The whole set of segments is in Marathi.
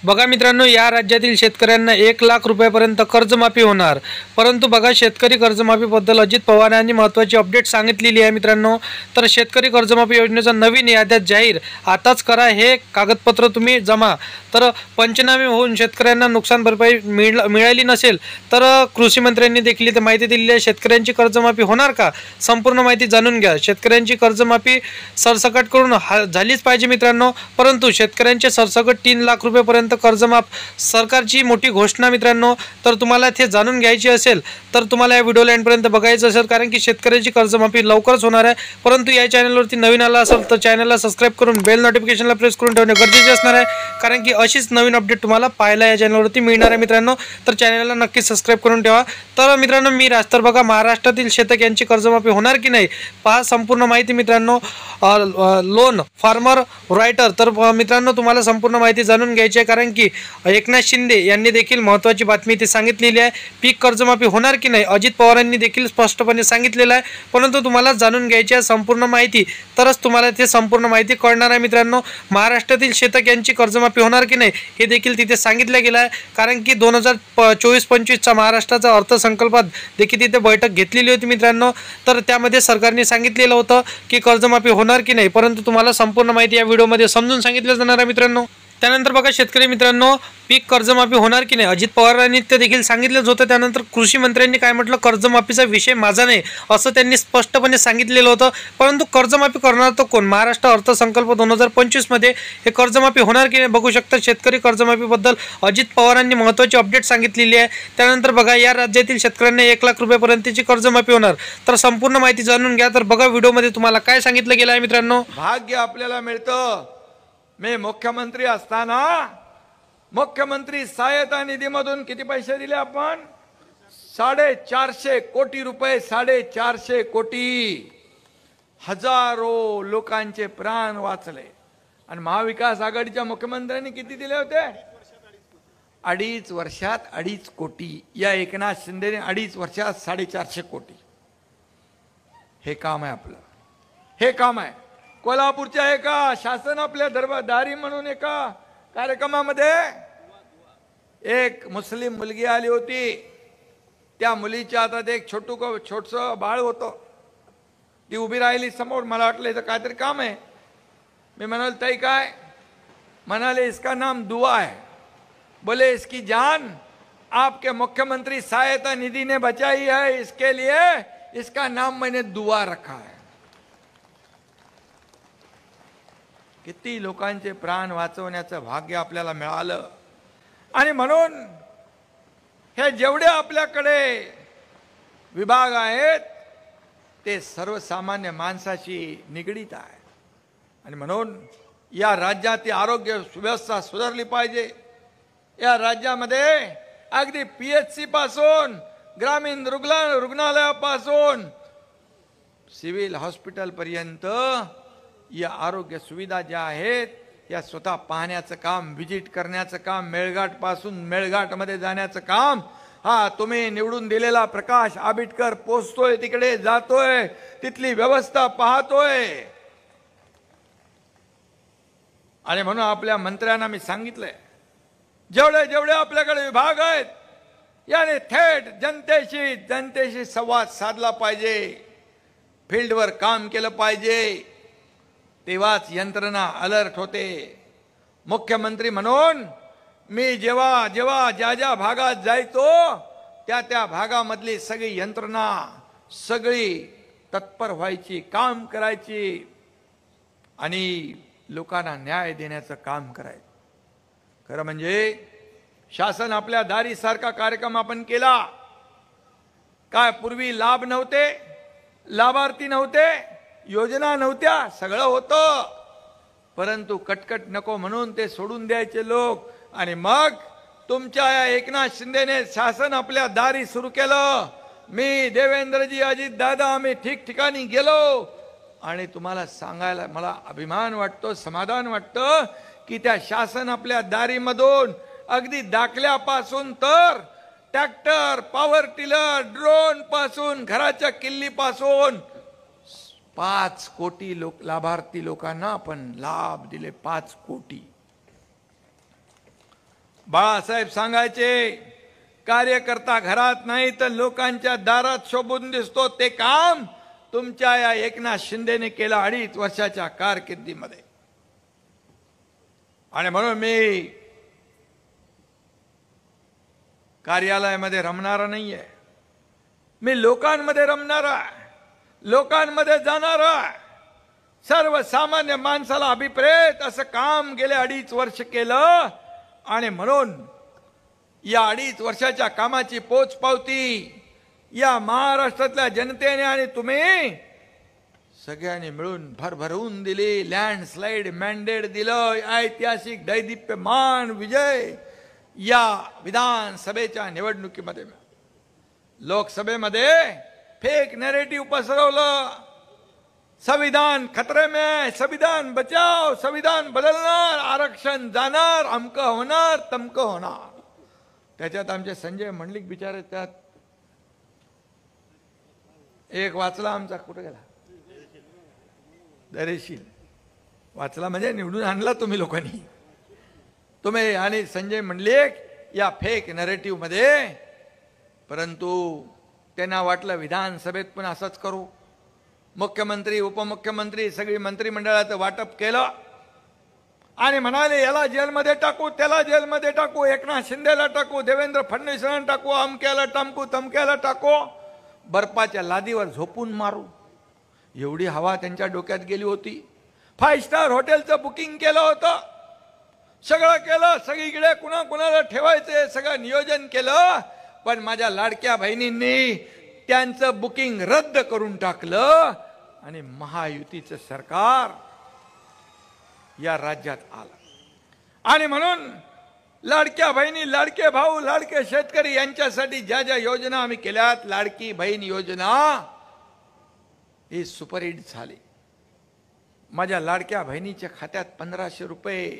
बघा मित्रांनो, या राज्यातील शेतकऱ्यांना 1,00,000 रुपयापर्यंत कर्जमाफी होणार। परंतु बघा, शेतकरी कर्जमाफीबद्दल अजित पवार यांनी महत्त्वाची अपडेट सांगितलेली आहे मित्रांनो। तर शेतकरी कर्जमाफी योजनेचा नवीन याद्यात जाहीर, आताच करा हे कागदपत्र तुम्ही जमा। तर पंचनामे होऊन शेतकऱ्यांना नुकसान भरपाई मिळाली नसेल तर कृषी मंत्र्यांनी देखील इथे माहिती दिलेली आहे। शेतकऱ्यांची कर्जमाफी होणार का, संपूर्ण माहिती जाणून घ्या। शेतकऱ्यांची कर्जमाफी सरसकट करून झालीच पाहिजे मित्रांनो, परंतु शेतकऱ्यांचे सरसकट 3,00,000 रुपयापर्यंत कर्जमाफ सरकारची मोठी घोषणा मित्रांनो। तर तुम्हाला ते जाणून घ्यायची असेल तर तुम्हाला या व्हिडिओ एंडपर्यंत बघायचं असेल, कारण की शेतकऱ्यांची कर्जमाफी लवकरच होणार आहे। परंतु या चॅनलवरती नवीन आला असेल तर चॅनलला सबस्क्राइब करून बेल नोटिफिकेशनला प्रेस करून ठेवणे गरजेचे असणार आहे, कारण की अशीच नवीन अपडेट तुम्हाला पाहायला या चॅनलवरती मिळणार आहे मित्रांनो। तर चॅनलला नक्की सबस्क्राइब करून ठेवा। तर मित्रांनो, मी रास्तर बघा, महाराष्ट्रातील शेतक यांची कर्जमाफी होणार की नाही पहा संपूर्ण माहिती मित्रांनो। लोन फार्मर रायटर, तर मित्रांनो तुम्हाला संपूर्ण माहिती जाणून घ्यायची आहे, कारण की एकनाथ शिंदे यांनी देखील महत्त्वाची बातमी इथे सांगितलेली आहे। पीक कर्जमाफी होणार की नाही अजित पवारांनी देखील स्पष्टपणे सांगितलेलं आहे, परंतु तुम्हाला जाणून घ्यायची आहे संपूर्ण माहिती, तरच तुम्हाला ते संपूर्ण माहिती कळणार आहे मित्रांनो। महाराष्ट्रातील शेतक यांची कर्जमाफी होणार की नाही हे देखील तिथे सांगितलं गेलं आहे, कारण की 2024-25चा महाराष्ट्राचा अर्थसंकल्पात देखील तिथे बैठक घेतलेली होती मित्रांनो। तर त्यामध्ये सरकारने सांगितलेलं होतं की कर्जमाफी होणार की नाही, परंतु तुम्हाला संपूर्ण माहिती या व्हिडिओमध्ये समजून सांगितलं जाणार आहे मित्रांनो। त्यानंतर बघा शेतकरी मित्रांनो, पीक कर्जमाफी होणार की नाही अजित पवारांनी ते देखील सांगितलंच होतं। त्यानंतर कृषी मंत्र्यांनी काय म्हटलं, कर्जमाफीचा विषय माझा नाही असं त्यांनी स्पष्टपणे सांगितलेलं होतं। परंतु कर्जमाफी करणार तो कोण, महाराष्ट्र अर्थसंकल्प 2025 मध्ये हे कर्जमाफी होणार की नाही बघू शकता। शेतकरी कर्जमाफीबद्दल अजित पवारांनी महत्त्वाची अपडेट सांगितलेली आहे। त्यानंतर बघा, या राज्यातील शेतकऱ्यांना 1,00,000 रुपयापर्यंतची कर्जमाफी होणार, तर संपूर्ण माहिती जाणून घ्या। तर बघा व्हिडिओमध्ये तुम्हाला काय सांगितलं गेलं आहे मित्रांनो। भाग्य आपल्याला मिळतं, मी मुख्यमंत्री असताना मुख्यमंत्री सहायता निधीमधून किती पैसे दिले आपण, 450 कोटी रुपये, 450 कोटी, हजारो लोकांचे प्राण वाचले। आणि महाविकास आघाडीच्या मुख्यमंत्र्यांनी किती दिले होते, 2.5 वर्षात 2.5 कोटी। या एकनाथ शिंदेने 2.5 वर्षात 450 कोटी। हे काम आहे आपलं, हे काम आहे। कोल्हापूरच्या एका शासन आपल्या दरबारी म्हणून एका कार्यक्रमामध्ये एक मुस्लिम मुलगी आली होती। त्या मुलीच्या हातात एक छोटस बाळ होतं। ती उभी राहिली समोर, मला वाटलं इथं काहीतरी काम आहे। मी म्हणाल ताई काय, म्हणाले इसका नाम दुआ है। बोले इसकी जान आपके मुख्यमंत्री सहायता निधि ने बचाई है, इसके लिए इसका नाम मैंने दुआ रखा है। किती लोकांचे प्राण वाचवण्याचं भाग्य आपल्याला मिळालं। आणि म्हणून हे जेवढे आपल्याकडे विभाग आहेत ते सर्वसामान्य माणसाशी निगडीत आहे। आणि म्हणून या राज्याची आरोग्य व्यवस्था सुधारली पाहिजे। या राज्यामध्ये अगदी PHC पासून, ग्रामीण रुग्णालयापासून सिव्हिल हॉस्पिटल पर्यंत या आरोग्य सुविधा ज्या आहेत या स्वतः पाहण्याचं काम, व्हिजिट करण्याचं काम, मेळघाट पासून मेळघाटमध्ये जाण्याचं काम, हा तुम्ही निवडून दिलेला प्रकाश आंबेडकर पोहोचतोय, तिकडे जातोय, तिथली व्यवस्था पाहतोय। आणि म्हणून आपल्या मंत्र्यांना मी सांगितलंय, जेवढे जेवढे आपल्याकडे विभाग आहेत याने थेट जनतेशी संवाद साधला पाहिजे, फील्डवर काम केलं पाहिजे, तेव्हाच यंत्रणा अलर्ट होते। मुख्यमंत्री म्हणून मी जेव्हा ज्या ज्या भागात जायचो त्या भागामधली सगळी यंत्रणा सगळी तत्पर व्हायची, काम करायची आणि लोकांना न्याय देण्याचं काम करायचं। खरं म्हणजे शासन आपल्या दारी सारखा कार्यक्रम आपण केला। काय पूर्वी लाभ नव्हते, लाभार्थी नव्हते, योजना नव्हत्या, सगळं होतं, परंतु कटकट नको म्हणून ते सोडून द्यायचे लोक। आणि मग तुमच्या या एकनाथ शिंदेने शासन आपल्या दारी सुरू केलं। मी, देवेंद्रजी, अजित दादा आम्ही ठिकठिकाणी गेलो आणि तुम्हाला सांगायला मला अभिमान वाटतो, समाधान वाटतं की त्या शासन आपल्या दारीमधून अगदी दाखल्यापासून तर ट्रॅक्टर, पॉवर टिलर, ड्रोन पासून, घराच्या किल्लीपासून 5 कोटी लाभार्थी लोकांना आपण लाभ दिले। 5 कोटी। बाळासाहेब सांगायचे, कार्यकर्ता घरात नाही तर लोकांच्या दारात शोभून दिसतो, ते काम तुमच्या या एकनाथ शिंदेने केलं 2.5 वर्षाच्या कारकिर्दीमध्ये. आणि म्हणून मी कार्यालयामध्ये रमणारा नाहीये, मी लोकांमध्ये रमणारा, लोकांमध्ये जाणारा, सर्वसामान्य माणसाला अभिप्रेत असं काम गेले 2.5 वर्ष केलं. आणि म्हणून या 2.5 वर्षाच्या कामाची पोचपावती या महाराष्ट्रातल्या जनतेने आणि तुम्ही सगळ्यांनी मिळून भरभरून दिली. लँडस्लाइड मॅन्डेट दिलं. ऐतिहासिक दैदिप्यमान विजय या विधानसभेच्या निवडणुकीमध्ये. लोकसभेमध्ये फेक नॅरेटिव्ह पसरवलं, संविधान खतरे में, संविधान बचाओ, संविधान बदलणार, आरक्षण जाणार, अमकं होणार, तमकं होणार. त्याच्यात आमचे संजय मंडलिक बिचारे त्यात एक वाचला आमचा, कुठे गेला, दरेशील वाचला म्हणजे निवडून आणला तुम्ही लोकांनी, तुम्ही आणि संजय मंडलिक या फेक नॅरेटिव्ह मध्ये. परंतु त्यांना वाटलं विधानसभेत पण असंच करू. मुख्यमंत्री उपमुख्यमंत्री सगळी मंत्रिमंडळाचं वाटप केलं आणि म्हणाले याला जेलमध्ये टाकू, त्याला जेलमध्ये टाकू, एकनाथ शिंदेला टाकू, देवेंद्र फडणवीसांना टाकू, अमक्याला टाकू, तमक्याला टाकू, बर्फाच्या लादीवर झोपून मारू. एवढी हवा त्यांच्या डोक्यात गेली होती. 5 स्टार हॉटेलचं बुकिंग केलं होतं, सगळं केलं, सगळीकडे कुणा कुणाला ठेवायचे सगळं नियोजन केलं. पण माझ्या लाडक्या बहिणींनी त्यांचं बुकिंग रद्द करून टाकलं आणि महायुतीचं सरकार या राज्यात आलं. आणि म्हणून लाडक्या बहिणी, लाडके भाऊ, लाडके शेतकरी यांच्यासाठी ज्या ज्या योजना आम्ही केल्यात, लाडकी बहीण योजना ही सुपरहिट झाली. माझ्या लाडक्या बहिणीच्या खात्यात 1500 रुपये.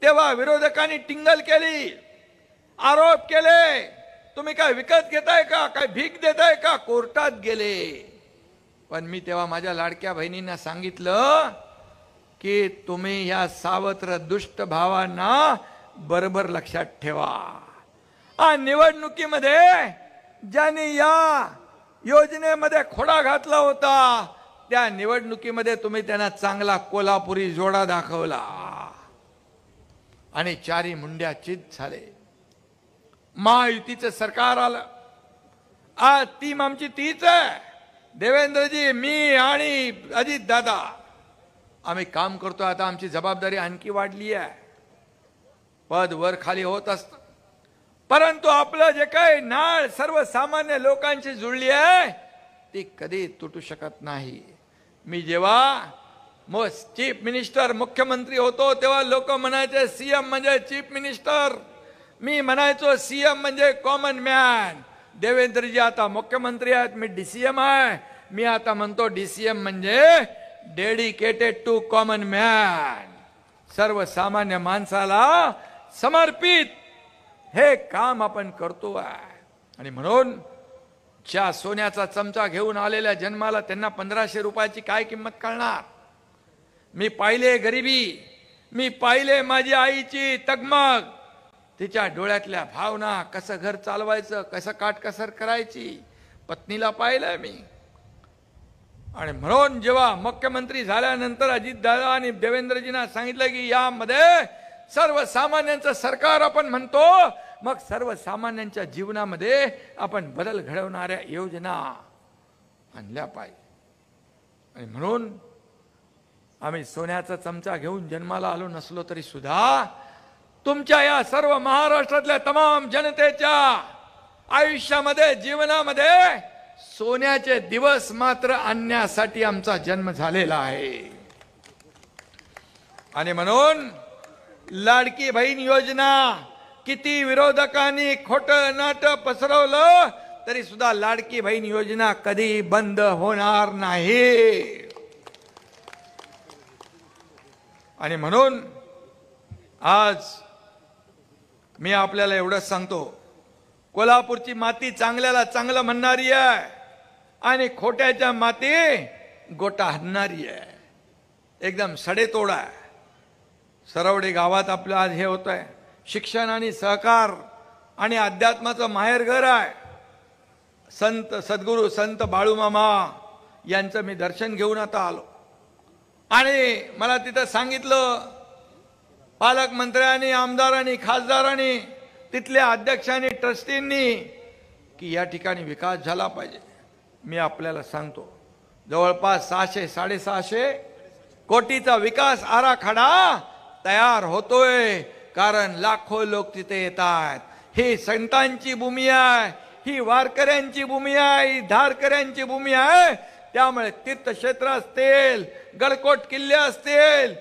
तेव्हा विरोधकांनी टिंगल केली, आरोप केले, तुम्ही काय विकत घेताय का, काय भीक देताय का, कोर्टात गेले. पण मी तेव्हा माझ्या लाडक्या बहिणींना सांगितलं की तुम्ही या सावत्र दुष्ट भावांना बरोबर लक्षात ठेवा. आणि निवडणुकीमध्ये ज्यांनी या योजनेमध्ये खोडा घातला होता त्या निवडणुकीमध्ये तुम्ही त्यांना चांगला कोल्हापुरी जोडा दाखवला आणि 4 मुंड्या चित झाले. महायुतीचं सरकार आलं. आज टीम आमची तीच आहे, देवेंद्रजी, मी आणि अजित दादा आम्ही काम करतो. आता आमची जबाबदारी आणखी वाढली आहे. पद वर खाली होत असतं, परंतु आपलं जे काही नाळ सर्वसामान्य लोकांशी जुळली आहे ती कधी तुटू शकत नाही. मी जेव्हा चीफ मिनिस्टर मुख्यमंत्री होतो तेव्हा लोक म्हणायचे सीएम म्हणजे चीफ मिनिस्टर, मी म्हणायचो सीएम म्हणजे कॉमन मॅन. देवेंद्रजी आता मुख्यमंत्री आहेत, मी डीसीएम आहे. मी आता म्हणतो डीसीएम म्हणजे डेडिकेटेड टू कॉमन मॅन, सर्वसामान्य माणसाला समर्पित हे काम आपण करतो आहे. आणि म्हणून ज्या सोन्याचा चमचा घेऊन आलेल्या जन्माला त्यांना 1500 रुपयाची काय किंमत कळणार. मी पाहिले गरिबी, मी पाहिले माझी आईची तगमग, तिच्या डोळ्यातल्या भावना, कसं घर चालवायचं, कसं काटकसर करायची, पत्नीला पाहिलं मी. आणि म्हणून जेव्हा मुख्यमंत्री झाल्यानंतर अजितदादा आणि देवेंद्रजींना सांगितलं की यामध्ये सर्वसामान्यांचं सरकार आपण म्हणतो, मग सर्वसामान्यांच्या जीवनामध्ये आपण बदल घडवणाऱ्या योजना आणल्या पाहिजे. आणि म्हणून आम्ही सोन्याचा चमचा घेऊन जन्माला आलो नसलो तरी सुद्धा तुमच्या या सर्व महाराष्ट्रातल्या तमाम जनतेच्या आयुष्यामध्ये, जीवनामध्ये सोन्याचे दिवस मात्र आणण्यासाठी आमचा जन्म झालेला आहे. आणि म्हणून लाडकी बहीण योजना किती विरोधकांनी खोटं नाटं पसरवलं तरी सुद्धा लाडकी बहीण योजना कधी बंद होणार नाही. आणि म्हणून आज मी आपल्याला एवढंच सांगतो, कोल्हापूरची माती चांगल्याला चांगलं म्हणणारी आहे आणि खोट्याच्या माती गोटा हाणणारी आहे. एकदम सडेतोड आहे. सरवडे गावात आपलं आज हे होत आहे, शिक्षण आणि सहकार आणि अध्यात्माचं माहेरघर आहे. संत सद्गुरू संत बाळूमामा यांचं मी दर्शन घेऊन आता आलो आणि मला तिथं सांगितलं पालकमंत्र्यांनी, आमदारांनी, खासदारांनी, तिथल्या अध्यक्षांनी, ट्रस्टींनी की या ठिकाणी विकास झाला पाहिजे. मी आपल्याला सांगतो जवळपास 600-650 कोटीचा विकास आराखडा तयार होतोय. कारण लाखो लोक तिथे येत आहेत. ही संतांची भूमी आहे, ही वारकऱ्यांची भूमी आहे, ही धारकऱ्यांची भूमी आहे. त्यामुळे तीर्थक्षेत्र असतील, गडकोट किल्ले असतील,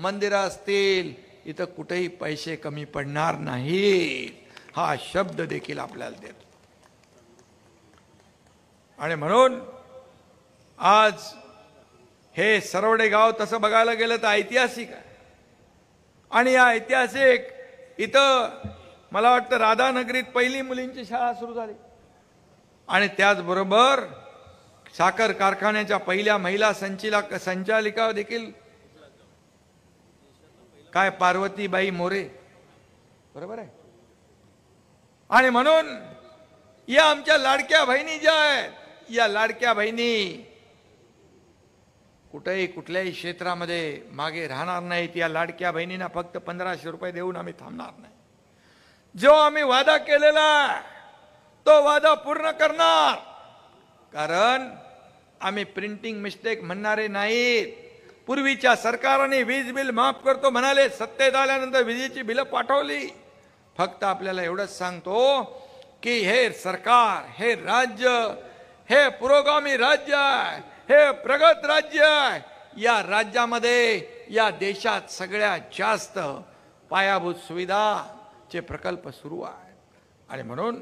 मंदिरं असतील, इथं कुठेही पैसे कमी पडणार नाहीत. हा शब्द देखील आपल्याला देतो. आणि म्हणून आज हे सरवडे गाव तसं बघायला गेलं तर ऐतिहासिक आहे. आणि या ऐतिहासिक इथं मला वाटतं राधानगरीत पहिली मुलींची शाळा सुरू झाली. आणि त्याचबरोबर साखर कारखान्याच्या पहिल्या महिला संचालिका देखील काय पार्वतीबाई मोरे, बरोबर आहे. आणि म्हणून या आमच्या लाडक्या बहिणी ज्या आहेत, या लाडक्या बहिणी कुठेही कुठल्याही क्षेत्रामध्ये मागे राहणार नाहीत. या लाडक्या बहिणींना फक्त 1500 रुपये देऊन आम्ही थांबणार नाही. जो आम्ही वादा केलेला तो वादा पूर्ण करणार. कारण आम्ही प्रिंटिंग मिस्टेक म्हणणारे नाहीत. पूर्वीच्या सरकारने वीज बिल माफ करतो म्हणाले, सत्तेत आल्यानंतर विजेची बिलं पाठवली. फक्त आपल्याला एवढंच सांगतो की हे सरकार, हे राज्य, हे पुरोगामी राज्य आहे, हे प्रगत राज्य आहे. या राज्यामध्ये, या देशात सगळ्यात जास्त पायाभूत सुविधाचे प्रकल्प सुरू आहेत. आणि म्हणून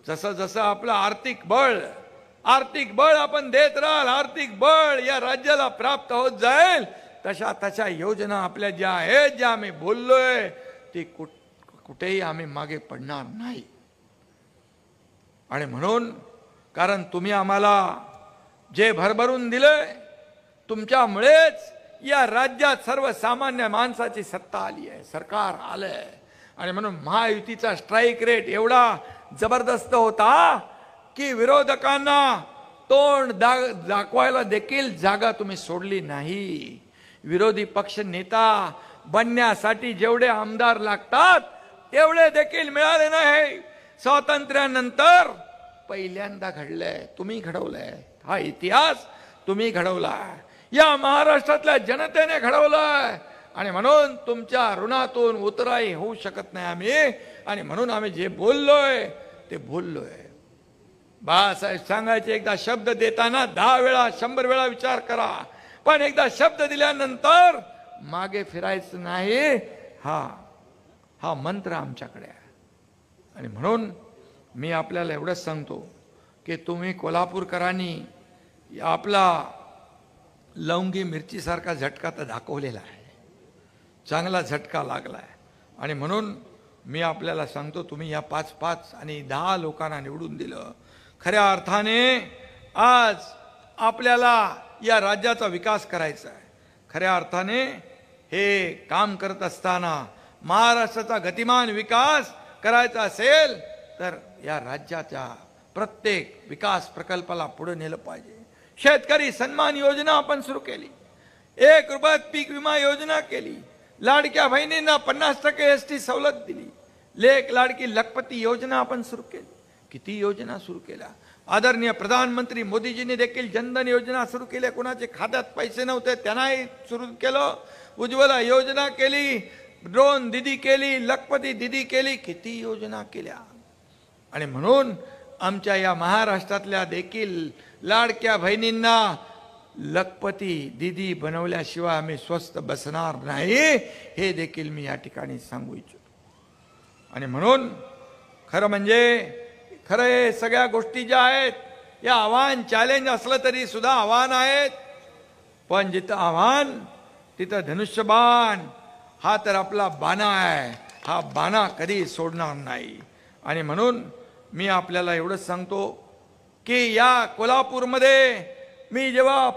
जसं जसं आपलं आर्थिक बळ आपण देत राहाल, आर्थिक बळ या राज्याला प्राप्त होत जाईल, तशा तशा योजना आपल्या ज्या आहेत, ज्या आम्ही बोललोय, ती कुठेही आम्ही मागे पडणार नाही. आणि म्हणून कारण तुम्ही आम्हाला जे भरभरून दिलंय, तुमच्यामुळेच या राज्यात सर्वसामान्य माणसाची सत्ता आली आहे, सरकार आलंय. आणि म्हणून महायुतीचा स्ट्राईक रेट एवढा जबरदस्त होता की विरोधकांना तोंड दाखवायला देखील जागा तुम्ही सोडली नाही. विरोधी पक्ष नेता बनण्यासाठी जेवढे आमदार लागतात तेवढे देखील मिळाले नाही. स्वातंत्र्यानंतर पहिल्यांदा घडलंय, तुम्ही घडवलंय. हा इतिहास तुम्ही घडवलाय, या महाराष्ट्रातल्या जनतेने घडवलाय. आणि म्हणून तुमच्या ऋणातून उतराई होऊ शकत नाही आम्ही. आणि म्हणून आम्ही जे बोललोय ते बोललोय. बाळासाहेब सांगायचे, एकदा शब्द देताना 10 वेळा 100 वेळा विचार करा, पण एकदा शब्द दिल्यानंतर मागे फिरायचं नाही. हा मंत्र आमच्याकडे आहे. आणि म्हणून मी आपल्याला एवढंच सांगतो की तुम्ही कोल्हापूरकरांनी आपला लवंगी मिरचीसारखा झटका तर दाखवलेला आहे, चांगला झटका लागला आहे. आणि म्हणून मी आपल्याला सांगतो, तुम्ही या 5-5 आणि 10 लोकांना निवडून दिलं. खऱ्या अर्थाने आज आपल्याला या राज्याचा विकास करायचा आहे. खऱ्या अर्थाने हे काम करत असताना महाराष्ट्राचा गतिमान विकास करायचा असेल तर या राज्याच्या प्रत्येक विकास प्रकल्पाला पुढे नेलं पाहिजे. शेतकरी सन्मान योजना आपण सुरू केली, 1 रुपयात पीक विमा योजना केली, लाडक्या बहिणींना 50% एसटी सवलत दिली, लेक लाडकी लखपती योजना आपण सुरू केली. किती योजना सुरू केल्या. आदरणीय प्रधानमंत्री मोदीजींनी देखील जनधन योजना सुरू केली. कोणाचे खात्यात पैसे नव्हते त्यांनाही सुरू केलं. उज्ज्वला योजना केली, ड्रोन दिदी केली, लखपती दिदी केली, किती योजना केल्या. आणि म्हणून आमच्या या महाराष्ट्रातल्या देखील लाडक्या बहिणींना लखपती दिदी बनवल्याशिवाय आम्ही स्वस्थ बसणार नाही, हे देखील मी या ठिकाणी सांगू इच्छितो. आणि म्हणून खरं म्हणजे खरं सगळ्या गोष्टी ज्या आहेत, या आव्हान चॅलेंज असलं तरी सुद्धा आव्हान आहेत. पण जिथं आव्हान तिथं धनुष्यबाण हा तर आपला बाणा आहे. हा बाणा कधी सोडणार नाही. आणि म्हणून मी आपल्याला एवढंच सांगतो की या कोल्हापूरमध्ये मी जेव्हा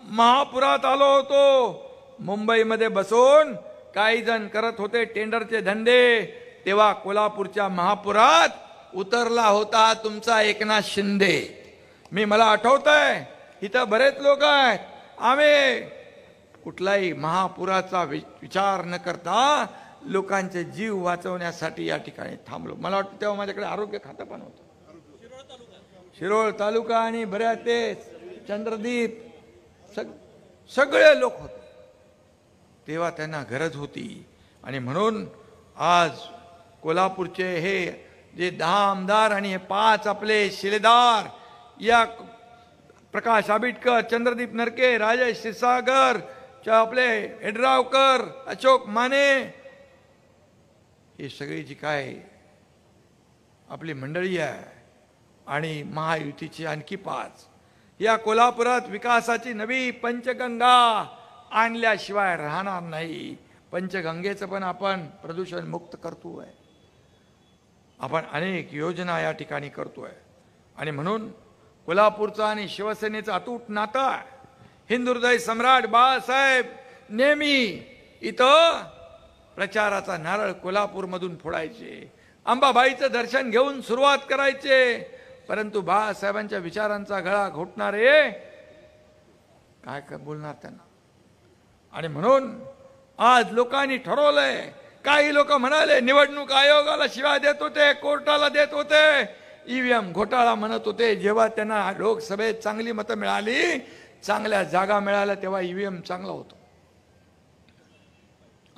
महापुरात आलो होतो, मुंबईमध्ये बसून काही जण करत होते टेंडरचे धंदे, तेव्हा कोल्हापूरच्या महापुरात उतरला होता तुमचा एकनाथ शिंदे. मला आठवतंय, इथं बरेच लोक आहेत, आम्ही कुठलाही महापुराचा विचार न करता लोकांचे जीव वाचवण्यासाठी या ठिकाणी थांबलो. मला वाटतं तेव्हा माझ्याकडे आरोग्य खातं पण होतं. शिरोळ तालुका आणि बऱ्याच ते चंद्रदीप सगळे लोक होते, तेव्हा त्यांना गरज होती. आणि म्हणून आज कोल्हापूरचे हे जे 10 आमदार आणि हे 5 आपले शिलेदार, या प्रकाश आंबेडकर, चंद्रदीप नरके, राजेश क्षीरसागर, आपले यड्रावकर, अशोक माने, ही सगळी जी काय आपली मंडळी आहे आणि महायुतीची आणखी 5, या कोल्हापुरात विकासाची नवी पंचगंगा आणल्याशिवाय राहणार नाही. पंचगंगेचं पण आपण प्रदूषण मुक्त करतोय, आपण अनेक योजना या ठिकाणी करतोय. आणि म्हणून कोल्हापूरचा आणि शिवसेनेचा अतूट नाता, हिंदुहृदय सम्राट बाळासाहेब नेहमी इथं प्रचाराचा नारळ कोल्हापूरमधून फोडायचे, अंबाबाईचं दर्शन घेऊन सुरुवात करायचे. परंतु बाळासाहेबांच्या विचारांचा गळा घोटणारे काय बोलणार त्यांना. आणि म्हणून आज लोकांनी ठरवलंय, काही लोक म्हणाले निवडणूक आयोगाला शिवाय देत होते, कोर्टाला देत होते, ईव्हीएम घोटाळा म्हणत होते. जेव्हा त्यांना लोकसभेत चांगली मतं मिळाली, चांगल्या जागा मिळाल्या, तेव्हा ईव्हीएम चांगला होतो.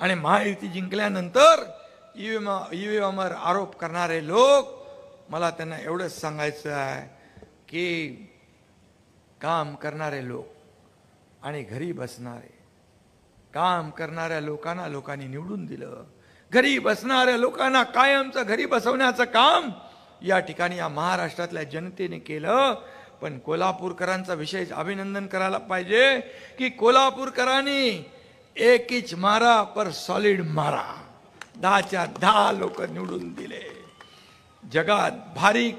आणि महायुती जिंकल्यानंतर ईव्हीएमवर आरोप करणारे लोक, मला त्यांना एवढंच सांगायचं आहे की काम करणारे लोक आणि घरी बसणारे, काम करणाऱ्या लोकांना लोकांनी निवडून दिलं, घरी बसणाऱ्या लोकांना कायमचं घरी बसवण्याचं काम या ठिकाणी या महाराष्ट्रातल्या जनतेने केलं. पण कोल्हापूरकरांचा विशेष अभिनंदन करायला पाहिजे की कोल्हापूरकरांनी एक इंच मारा पर सॉलिड मारा, 10च्या 10 लोक निवडून दिले. जगात भारी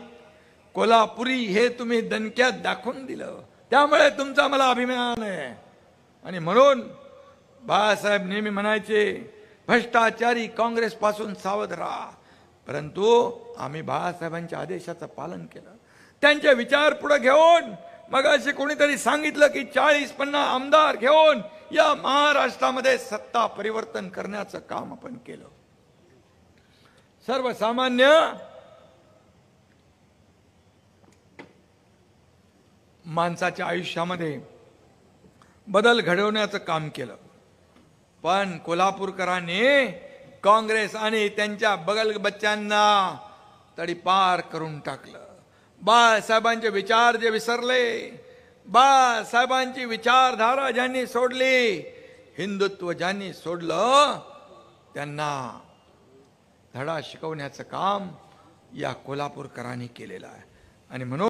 कोल्हापुरी हे तुम्ही दणक्यात दाखवून दिलं, त्यामुळे तुमचा मला अभिमान आहे. आणि म्हणून बाळासाहेब नेहमी म्हणायचे, भ्रष्टाचारी काँग्रेस पासून सावध राहा. परंतु आम्ही बाळासाहेबांच्या आदेशाचं पालन केलं, त्यांचे विचार पुढे घेऊन. मग असे कोणीतरी सांगितलं की 40-50 आमदार घेऊन या महाराष्ट्रामध्ये सत्ता परिवर्तन करण्याचं काम आपण केलं. सर्वसामान्य माणसाच्या आयुष्यामध्ये बदल घडवण्याचं काम केलं. पण कोल्हापूरकरांनी काँग्रेस आणि त्यांच्या बगल बच्च्यांना तडीपार करून टाकलं. बाळासाहेबांचे विचार जे विसरले, बाळासाहेबांची विचारधारा ज्यांनी सोडली, हिंदुत्व ज्यांनी सोडलं, त्यांना धडा शिकवण्याचं काम या कोल्हापूरकरांनी केलेलं आहे. आणि म्हणून